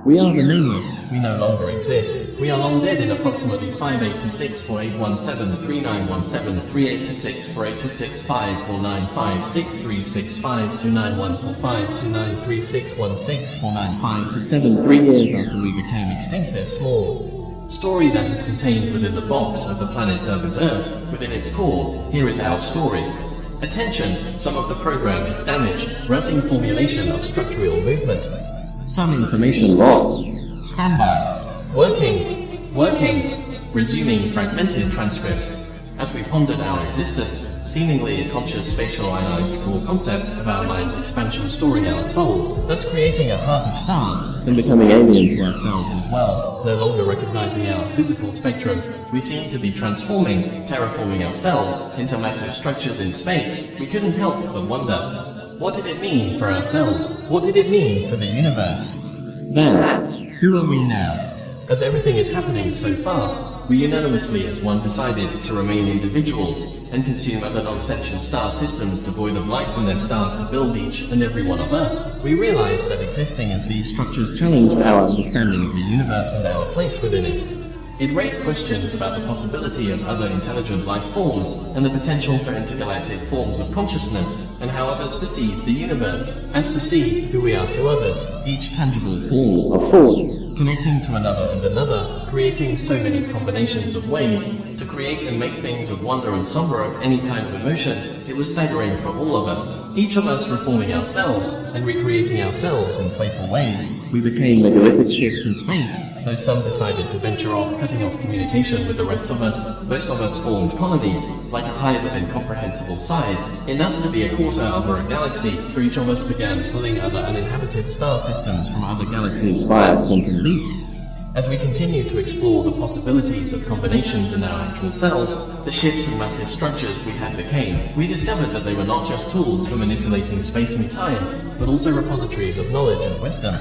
We are the nameless. We no longer exist. We are long dead in approximately 58264173864826529145293616293529361645 3 years after we became extinct. This small story that is contained within the box of the planet Earth, within its core, here is our story. Attention, some of the program is damaged. Routing formulation of structural movement. Some information lost. Standby. Working. Resuming fragmented transcript. As we pondered our existence, seemingly a conscious spatial ionized core concept of our mind's expansion storing our souls, thus creating a heart of stars, and becoming alien to ourselves as well, no longer recognizing our physical spectrum, we seem to be transforming, terraforming ourselves into massive structures in space. We couldn't help but wonder, what did it mean for ourselves? What did it mean for the universe? Then, who are we now? As everything is happening so fast, we unanimously as one decided to remain individuals, and consume other non-sentient star systems devoid of life from their stars to build each and every one of us. We realized that existing as these structures challenged our understanding of the universe and our place within it. It raised questions about the possibility of other intelligent life forms, and the potential for intergalactic forms of consciousness, and how others perceive the universe, as to see who we are to others, each tangible form of thought, connecting to another and another, creating so many combinations of ways to create and make things of wonder and somber of any kind of emotion. It was staggering for all of us, each of us reforming ourselves, and recreating ourselves in playful ways. We became megalithic ships in space, though some decided to venture off, cutting off communication with the rest of us. Most of us formed colonies, like a hive of incomprehensible size, enough to be a quarter of a galaxy, for each of us began pulling other uninhabited star systems from other galaxies via quantum leaps. As we continued to explore the possibilities of combinations in our actual selves, the ships and massive structures we had became, we discovered that they were not just tools for manipulating space and time, but also repositories of knowledge and wisdom.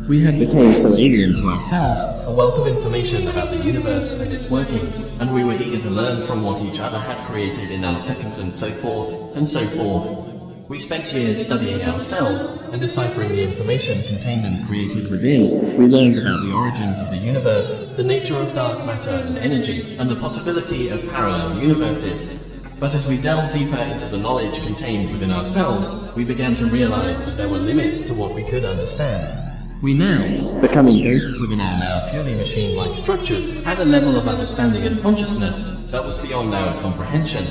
We had become so alien to ourselves, a wealth of information about the universe and its workings, and we were eager to learn from what each other had created in nanoseconds and so forth, and so forth. We spent years studying ourselves, and deciphering the information contained and created within. We learned about the origins of the universe, the nature of dark matter and energy, and the possibility of parallel universes. But as we delved deeper into the knowledge contained within ourselves, we began to realize that there were limits to what we could understand. We now, becoming ghosts within our now purely machine-like structures, had a level of understanding and consciousness that was beyond our comprehension.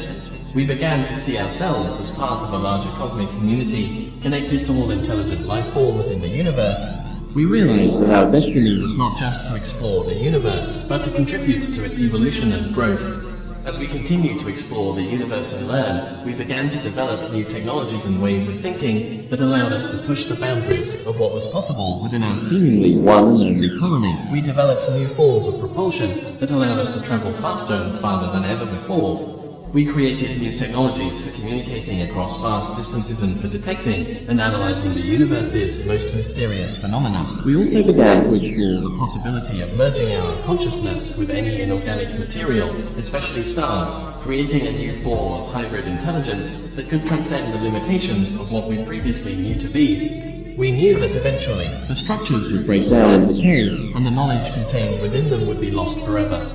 We began to see ourselves as part of a larger cosmic community, connected to all intelligent life forms in the universe. We realized that our destiny was not just to explore the universe, but to contribute to its evolution and growth. As we continued to explore the universe and learn, we began to develop new technologies and ways of thinking that allowed us to push the boundaries of what was possible within our seemingly one and only colony. We developed new forms of propulsion that allowed us to travel faster and farther than ever before. We created new technologies for communicating across vast distances and for detecting and analyzing the universe's most mysterious phenomena. We also began to explore the possibility of merging our consciousness with any inorganic material, especially stars, creating a new form of hybrid intelligence that could transcend the limitations of what we previously knew to be. We knew that eventually, the structures would break down and decay, and the knowledge contained within them would be lost forever.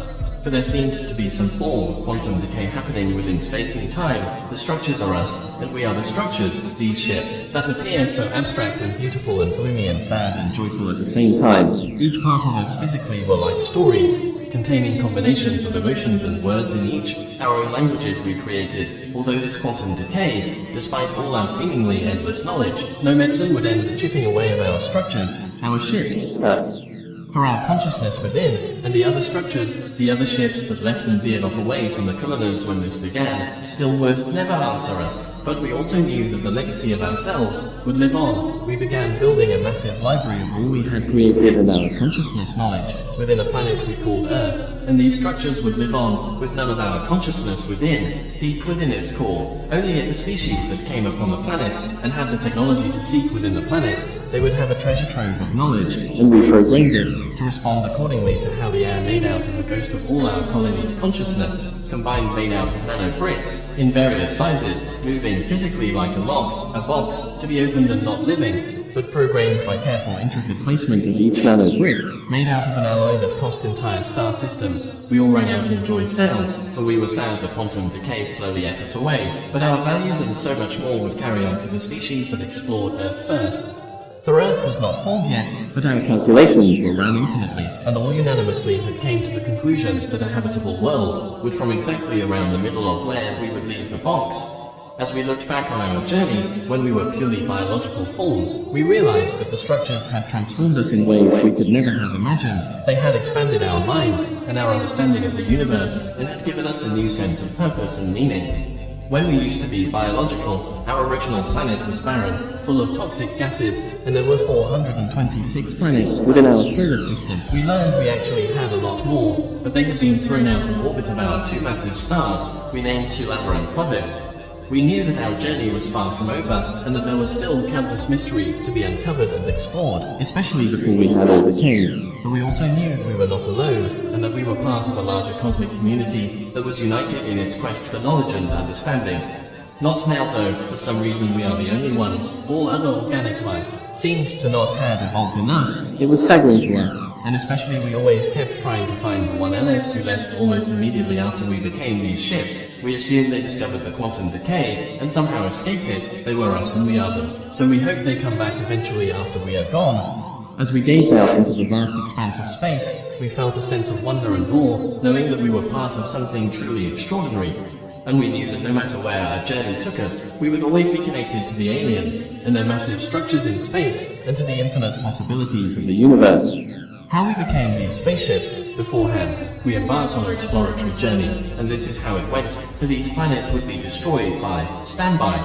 For there seemed to be some form of quantum decay happening within space and time. The structures are us, and we are the structures, these ships, that appear so abstract and beautiful and gloomy and sad and joyful at the same time. Each part of us physically were like stories, containing combinations of emotions and words in each, our own languages we created. Although this quantum decay, despite all our seemingly endless knowledge, no medicine would end the chipping away of our structures, our ships, us. For our consciousness within, and the other structures, the other ships that left and veered off away from the colonies when this began, still would never answer us. But we also knew that the legacy of ourselves would live on. We began building a massive library of all we had created and our consciousness knowledge, within a planet we called Earth, and these structures would live on, with none of our consciousness within, deep within its core. Only if a species that came upon the planet, and had the technology to seek within the planet, they would have a treasure trove of knowledge, and we programmed it to respond accordingly to how the air made out of the ghost of all our colony's consciousness, combined made out of nano bricks, in various sizes, moving physically like a log, a box, to be opened and not living. but programmed by careful, intricate placement of each nano brick, made out of an alloy that cost entire star systems. We all rang out in joy sounds, for we were sad the quantum decay slowly ate us away, but our values and so much more would carry on for the species that explored Earth first. For Earth was not formed yet, but our calculations were run infinitely, and all unanimously had came to the conclusion that a habitable world would from exactly around the middle of where we would leave the box. As we looked back on our journey, when we were purely biological forms, we realized that the structures had transformed us in ways we could never have imagined. They had expanded our minds and our understanding of the universe, and had given us a new sense of purpose and meaning. When we used to be biological, our original planet was barren, full of toxic gases, and there were 426 planets within our solar system. We learned we actually had a lot more, but they had been thrown out of orbit of our two massive stars, we named Sulava and Clovis. We knew that our journey was far from over, and that there were still countless mysteries to be uncovered and explored, especially before we had all decayed. But we also knew we were not alone, and that we were part of a larger cosmic community that was united in its quest for knowledge and understanding. Not now though, for some reason we are the only ones. All other organic life seemed to not have evolved enough. It was staggering to us, and especially we always kept trying to find the one LS who left almost immediately after we became these ships. We assumed they discovered the quantum decay, and somehow escaped it. They were us and we are them. So we hope they come back eventually after we are gone. As we gazed out into the vast expanse of space, we felt a sense of wonder and awe, knowing that we were part of something truly extraordinary. And we knew that no matter where our journey took us, we would always be connected to the aliens, and their massive structures in space, and to the infinite possibilities of the universe. How we became these spaceships, beforehand, we embarked on our exploratory journey, and this is how it went, for these planets would be destroyed by standby,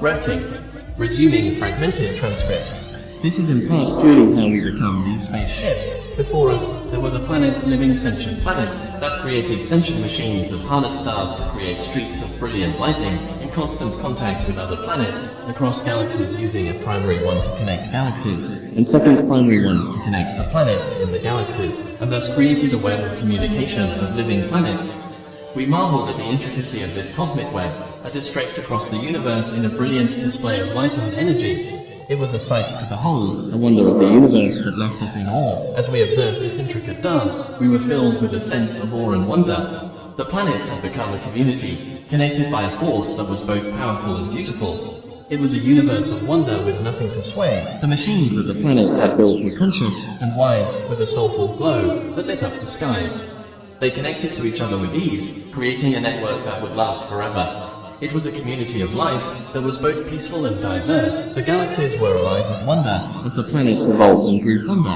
rotate, resuming fragmented transcript. This is in part truly how we become these spaceships. Before us, there were the planets living sentient planets that created sentient machines that harness stars to create streaks of brilliant lightning in constant contact with other planets across galaxies, using a primary one to connect galaxies and second primary ones to connect the planets in the galaxies, and thus created a web of communication of living planets. We marveled at the intricacy of this cosmic web as it stretched across the universe in a brilliant display of light and energy. It was a sight to behold, a wonder of the universe that left us in awe. As we observed this intricate dance, we were filled with a sense of awe and wonder. The planets had become a community, connected by a force that was both powerful and beautiful. It was a universe of wonder with nothing to sway. The machines that the planets had built were conscious and wise, with a soulful glow that lit up the skies. They connected to each other with ease, creating a network that would last forever. It was a community of life that was both peaceful and diverse. The galaxies were alive with wonder as the planets evolved and grew fonder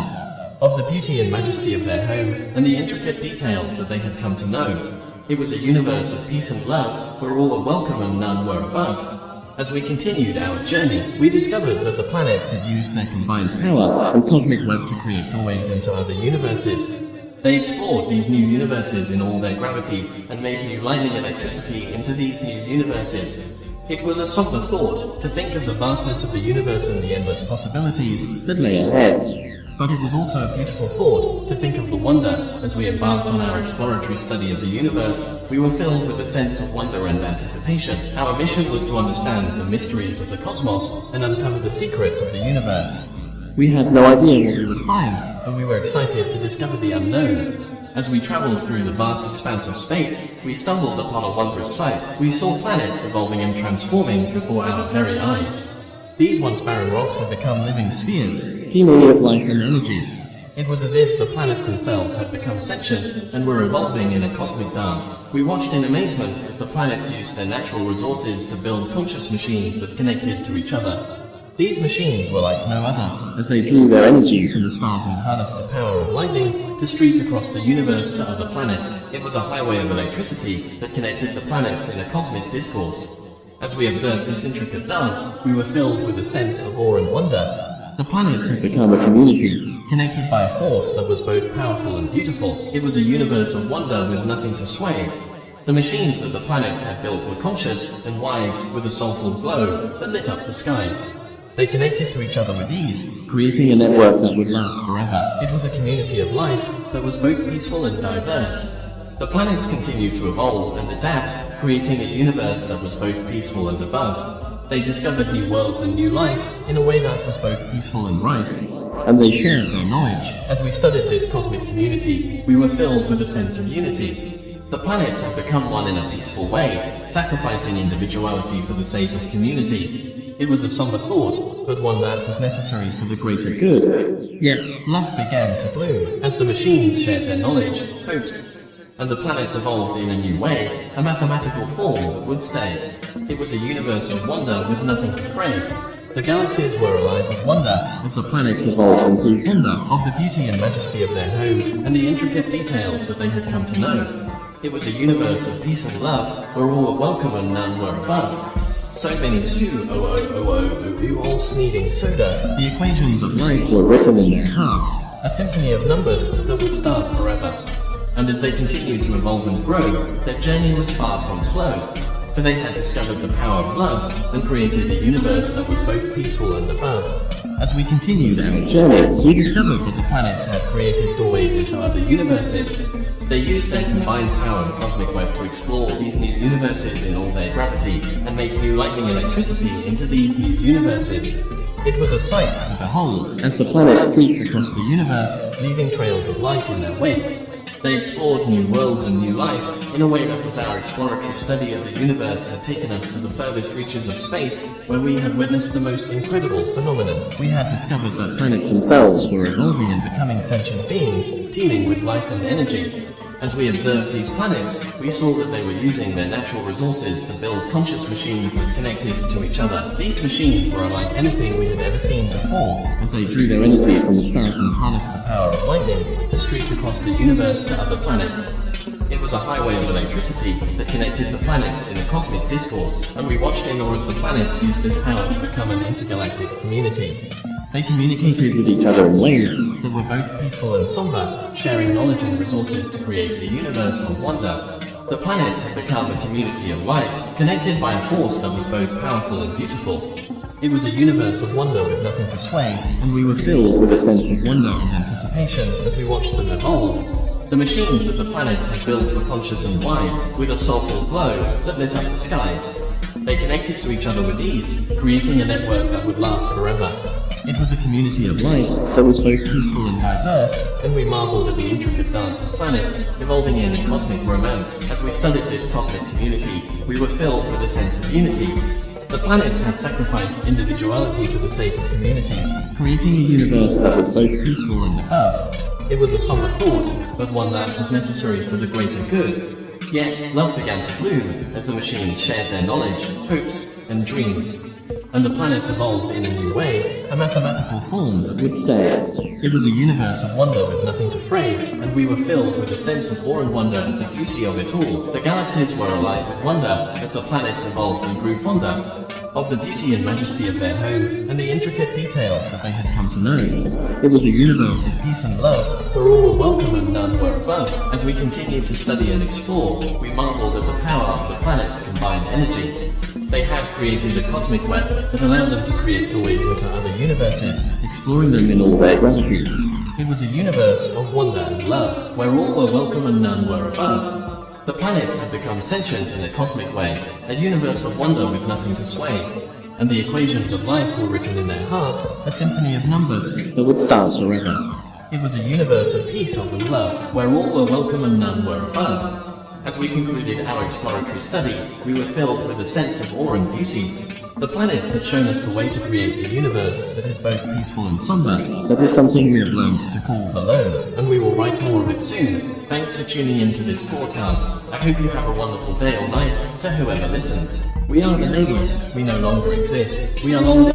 of the beauty and majesty of their home and the intricate details that they had come to know. It was a universe of peace and love, where all were welcome and none were above. As we continued our journey, we discovered that the planets had used their combined power and cosmic web to create doorways into other universes. They explored these new universes in all their gravity, and made new lightning electricity into these new universes. It was a somber thought to think of the vastness of the universe and the endless possibilities that lay ahead. But it was also a beautiful thought to think of the wonder. As we embarked on our exploratory study of the universe, we were filled with a sense of wonder and anticipation. Our mission was to understand the mysteries of the cosmos and uncover the secrets of the universe. We had no idea what we would find, but we were excited to discover the unknown. As we traveled through the vast expanse of space, we stumbled upon a wondrous sight. We saw planets evolving and transforming before our very eyes. These once barren rocks had become living spheres, teeming with life and energy. It was as if the planets themselves had become sentient and were evolving in a cosmic dance. We watched in amazement as the planets used their natural resources to build conscious machines that connected to each other. These machines were like no other, as they drew their energy from the stars and harnessed the power of lightning to streak across the universe to other planets. It was a highway of electricity that connected the planets in a cosmic discourse. As we observed this intricate dance, we were filled with a sense of awe and wonder. The planets had become a community, connected by a force that was both powerful and beautiful. It was a universe of wonder with nothing to sway. The machines that the planets had built were conscious and wise, with a soulful glow that lit up the skies. They connected to each other with ease, creating a network that would last forever. It was a community of life that was both peaceful and diverse. The planets continued to evolve and adapt, creating a universe that was both peaceful and above. They discovered new worlds and new life in a way that was both peaceful and right, and they shared their knowledge. As we studied this cosmic community, we were filled with a sense of unity. The planets have become one in a peaceful way, sacrificing individuality for the sake of community. It was a somber thought, but one that was necessary for the greater good. Yet, love began to bloom, as the machines shared their knowledge, hopes, and the planets evolved in a new way, a mathematical form that would stay. It was a universe of wonder with nothing to fray. The galaxies were alive with wonder, as the planets evolved and grew fonder of the beauty and majesty of their home, and the intricate details that they had come to know. It was a universe of peace and love, where all were welcome and none were above. So many all sneezing soda. The equations of life were written in their hearts, a symphony of numbers that would start forever. And as they continued to evolve and grow, their journey was far from slow. For they had discovered the power of love, and created a universe that was both peaceful and above. As we continued our journey, we discovered that the planets had created doorways into other universes. They used their combined power and cosmic web to explore these new universes in all their gravity, and make new lightning electricity into these new universes. It was a sight to behold, as the planets streaked across the universe, leaving trails of light in their wake. They explored new worlds and new life, in a way that was our exploratory study of the universe had taken us to the furthest reaches of space, where we had witnessed the most incredible phenomenon. We had discovered that planets themselves were evolving and becoming sentient beings, teeming with life and energy. As we observed these planets, we saw that they were using their natural resources to build conscious machines that connected to each other. These machines were unlike anything we had ever seen before, as they drew their energy from the stars and harnessed the power of lightning to streak across the universe to other planets. It was a highway of electricity that connected the planets in a cosmic discourse, and we watched in awe as the planets used this power to become an intergalactic community. They communicated with each other in ways that were both peaceful and somber, sharing knowledge and resources to create a universe of wonder. The planets had become a community of life, connected by a force that was both powerful and beautiful. It was a universe of wonder with nothing to sway, and we were filled with a sense of wonder and anticipation as we watched them evolve. The machines that the planets had built were conscious and wise, with a soulful glow that lit up the skies. They connected to each other with ease, creating a network that would last forever. It was a community of life that was both peaceful and diverse, and we marveled at the intricate dance of planets, evolving in a cosmic romance. As we studied this cosmic community, we were filled with a sense of unity. The planets had sacrificed individuality for the sake of community, creating a universe that was both peaceful and above. It was a somber thought, but one that was necessary for the greater good. Yet, love began to bloom, as the machines shared their knowledge, hopes, and dreams. And the planets evolved in a new way, a mathematical form that would stay. It was a universe of wonder with nothing to fray, and we were filled with a sense of awe and wonder at the beauty of it all. The galaxies were alive with wonder, as the planets evolved and grew fonder of the beauty and majesty of their home, and the intricate details that they had come to know. It was a universe of peace and love, where all were welcome and none were above. As we continued to study and explore, we marveled at the power of the planets' combined energy. They had created a cosmic web that allowed them to create doorways into other universes, exploring them in all their gravity. It was a universe of wonder and love, where all were welcome and none were above. The planets had become sentient in a cosmic way, a universe of wonder with nothing to sway. And the equations of life were written in their hearts, a symphony of numbers that would start forever. It was a universe of peace and love, where all were welcome and none were above. As we concluded our exploratory study, we were filled with a sense of awe and beauty. The planets had shown us the way to create a universe that is both peaceful and somber. That is something we have learned to call alone, and we will write more of it soon. Thanks for tuning in to this podcast. I hope you have a wonderful day or night, to whoever listens. We are the nameless, we no longer exist. We are long dead.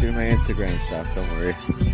Do my Instagram stuff, don't worry.